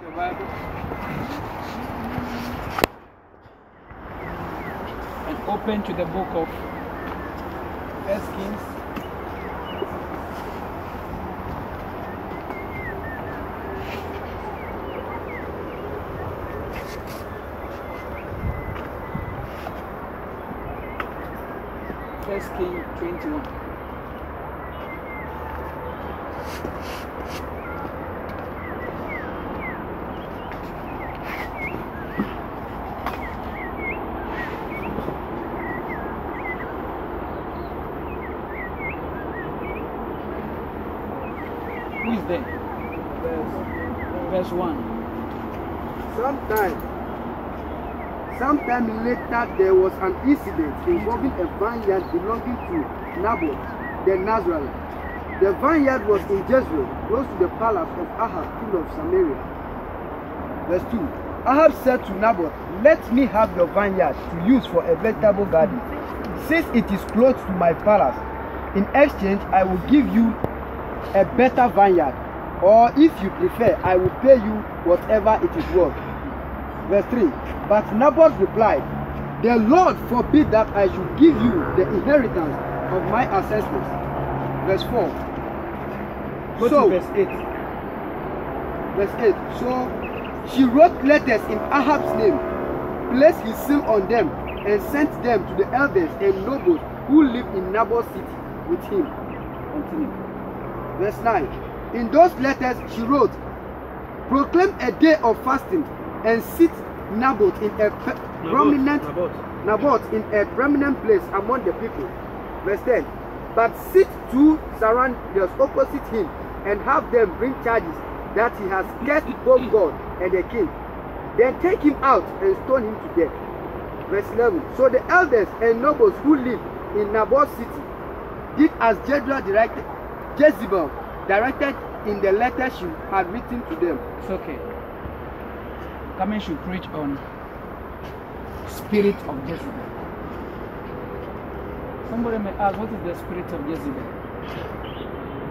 Your Bible and open to the book of 1 Kings. First King 21. Who is there? Verse 1. Sometime later, there was an incident involving a vineyard belonging to Naboth the Nazarene. The vineyard was in Jezebel, close to the palace of Ahab, king of Samaria. Verse 2. Ahab said to Naboth, "Let me have your vineyard to use for a vegetable garden, since it is close to my palace. In exchange, I will give you a better vineyard, or if you prefer, I will pay you whatever it is worth." Verse 3. But Naboth replied, "The Lord forbid that I should give you the inheritance of my ancestors." Verse 4. Go to verse 8. Verse 8. So she wrote letters in Ahab's name, placed his seal on them, and sent them to the elders and nobles who lived in Naboth's city with him. Continue. Verse 9. In those letters she wrote, "Proclaim a day of fasting and sit Naboth in a prominent place among the people." Verse 10. But sit two surrounders opposite him and have them bring charges that he has cursed both God and the king. Then take him out and stone him to death. Verse 11. So the elders and nobles who lived in Naboth's city did as Jezebel directed in the letter she had written to them. It's okay. Coming should preach on spirit of Jezebel. Somebody may ask, what is the spirit of Jezebel?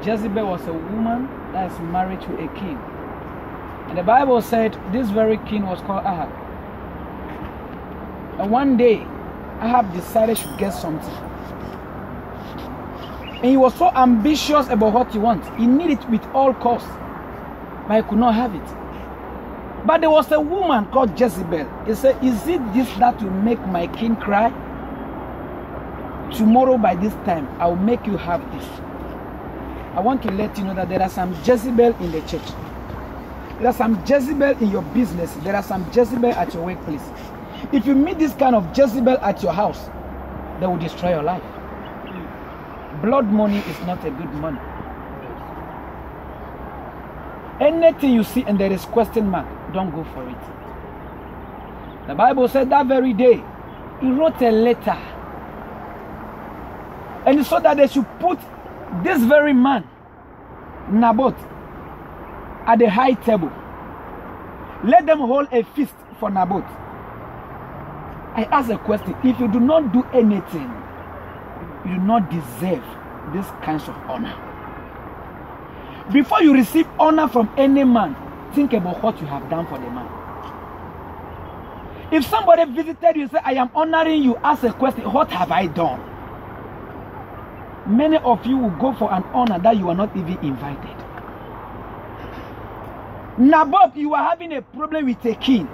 Jezebel was a woman that is married to a king. And the Bible said this very king was called Ahab. And one day, Ahab decided to get something. And he was so ambitious about what he wants. He needed it with all costs. But he could not have it. But there was a woman called Jezebel. He said, "Is it this that will make my king cry? Tomorrow by this time, I will make you have this." I want to let you know that there are some Jezebel in the church. There are some Jezebel in your business. There are some Jezebel at your workplace. If you meet this kind of Jezebel at your house, they will destroy your life. Blood money is not a good money. Anything you see and there is question mark, don't go for it. The Bible said that very day, he wrote a letter. And he saw that they should put this very man, Naboth, at the high table. Let them hold a feast for Naboth. I ask a question. If you do not do anything, you do not deserve this kinds of honor. Before you receive honor from any man, think about what you have done for the man. If somebody visited you and said, "I am honoring you," ask a question, what have I done? Many of you will go for an honor that you are not even invited. Naboth, you are having a problem with a king.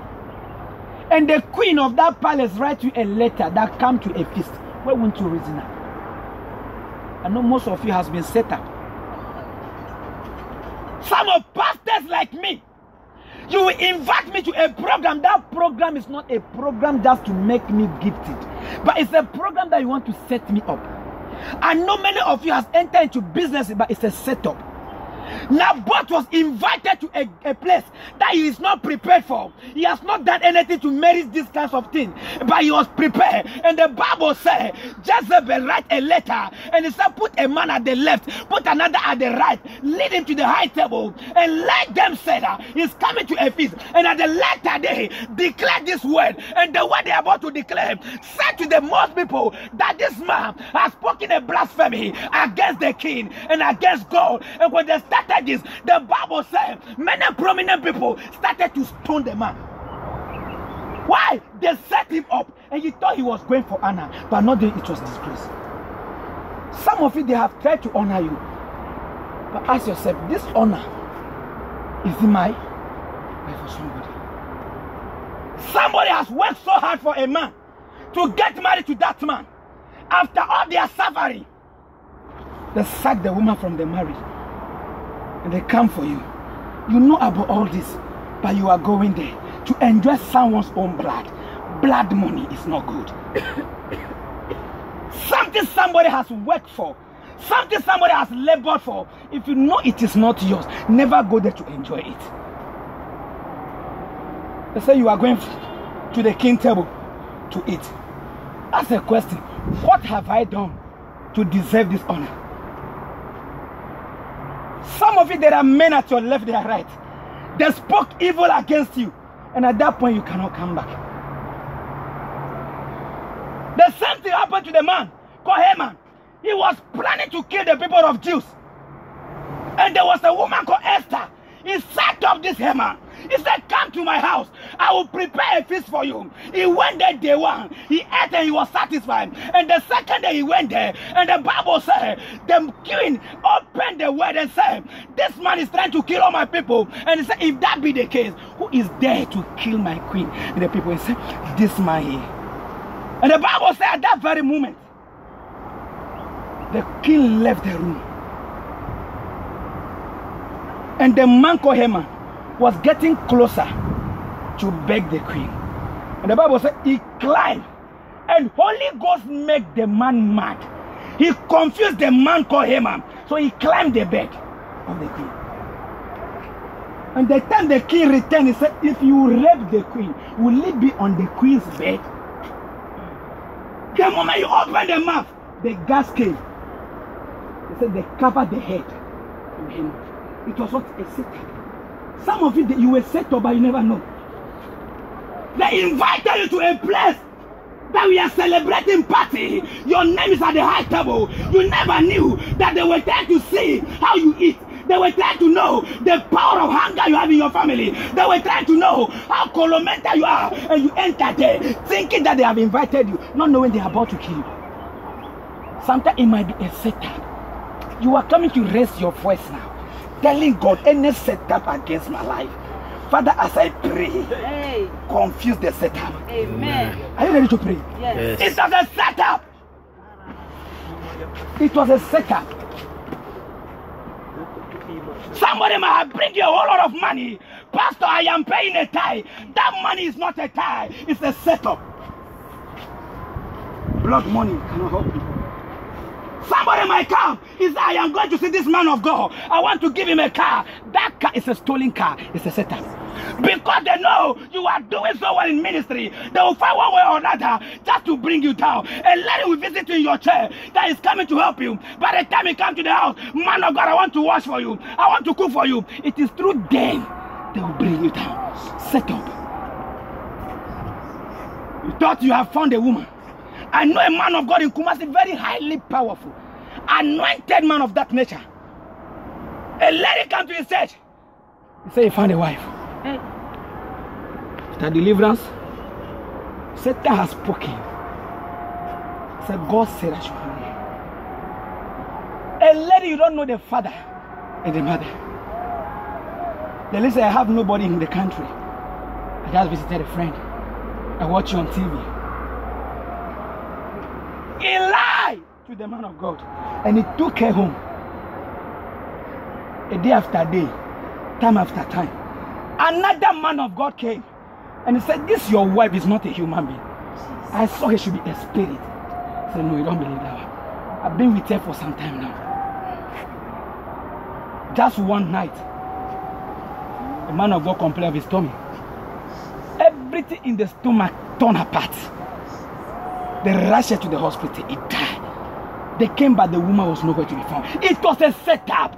And the queen of that palace writes you a letter that come to a feast. Why won't you reason up? I know most of you has been set up. Some of pastors like me, you will invite me to a program. That program is not a program just to make me gifted, but it's a program that you want to set me up. I know many of you has entered into business, but it's a setup. Naboth was invited to a place that he is not prepared for. He has not done anything to merit this kinds of thing, but he was prepared. And the Bible said, Jezebel write a letter, and he said, put a man at the left, put another at the right, lead him to the high table, and let them say that he's coming to a feast. And at the latter day, declare this word, and the word they are about to declare said to the most people that this man has spoken a blasphemy against the king and against God. And when they start started this, the Bible said many prominent people started to stone the man. Why? They set him up and he thought he was going for honor, but not that it was disgrace. Some of you, they have tried to honor you. But ask yourself, this honor, is it mine or for somebody? Somebody has worked so hard for a man to get married to that man. After all their suffering, they sack the woman from the marriage and they come for you. You know about all this, but you are going there to enjoy someone's own blood. Blood money is not good. Something somebody has worked for, something somebody has labored for. If you know it is not yours, never go there to enjoy it. They say you are going to the king table to eat. Ask a question. What have I done to deserve this honor? Some of you, there are men at your left, they are right. They spoke evil against you. And at that point, you cannot come back. The same thing happened to the man called Haman. He was planning to kill the people of Jews. And there was a woman called Esther. He set up this Haman. He said, come to my house. I will prepare a feast for you. He went there day one. He ate and he was satisfied. And the second day he went there. And the Bible said, the queen opened the word and said, this man is trying to kill all my people. And he said, if that be the case, who is there to kill my queen? And the people said, this man here. And the Bible said at that very moment, the king left the room. And the man called Haman was getting closer to beg the queen. And the Bible said he climbed. And Holy Ghost made the man mad. He confused the man called Haman. So he climbed the bed of the queen. And the time the king returned, he said, if you rape the queen, will it be on the queen's bed? The moment you open the mouth, the gas came. They said they covered the head of him. It was what a setup. Some of you, you were set up, but you never know. They invited you to a place that we are celebrating party. Your name is at the high table. You never knew that they were trying to see how you eat. They were trying to know the power of hunger you have in your family. They were trying to know how colomental you are. And you enter there thinking that they have invited you, not knowing they are about to kill you. Sometimes it might be a setup. You are coming to raise your voice now, telling God, any setup against my life, Father, as I pray, confuse the setup. Amen. Are you ready to pray? Yes. It was a setup. It was a setup. Somebody might have bring you a whole lot of money. Pastor, I am paying a tithe. That money is not a tithe. It's a setup. Blood money cannot help you. Somebody might come. He says, I am going to see this man of God. I want to give him a car. That car is a stolen car. It's a setup. Because they know you are doing so well in ministry, they will find one way or another just to bring you down. A lady will visit you in your chair that is coming to help you. By the time you come to the house, man of God, I want to wash for you. I want to cook for you. It is through them they will bring you down. Set up. You thought you have found a woman. I know a man of God in Kumasi, very highly powerful, anointed man of that nature. A lady came to his church. He said he found a wife. Hey. After deliverance, Satan has spoken. He said, God said I should marry. A lady, you don't know the father and the mother. The lady said, I have nobody in the country. I just visited a friend. I watch you on TV. He lied to the man of God. And he took her home. A day after day, time after time. Another man of God came. And he said, this your wife is not a human being. I saw her should be a spirit. I said, no, you don't believe that one. I've been with her for some time now. Just one night, the man of God complained of his stomach. Everything in the stomach torn apart. They rushed her to the hospital. He died. They came back, the woman was nowhere to be found. It was a setup.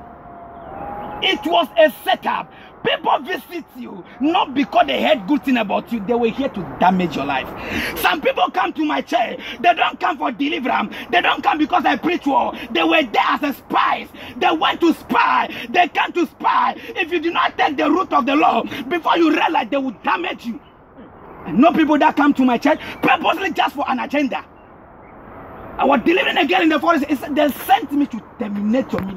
It was a setup. People visit you not because they heard good thing about you. They were here to damage your life. Some people come to my church. They don't come for deliverance. They don't come because I preach war. They were there as a spies. They went to spy. They came to spy. If you do not take the root of the law, before you realize, they will damage you. I know people that come to my church purposely just for an agenda. I was delivering a girl in the forest. They sent me to terminate your ministry.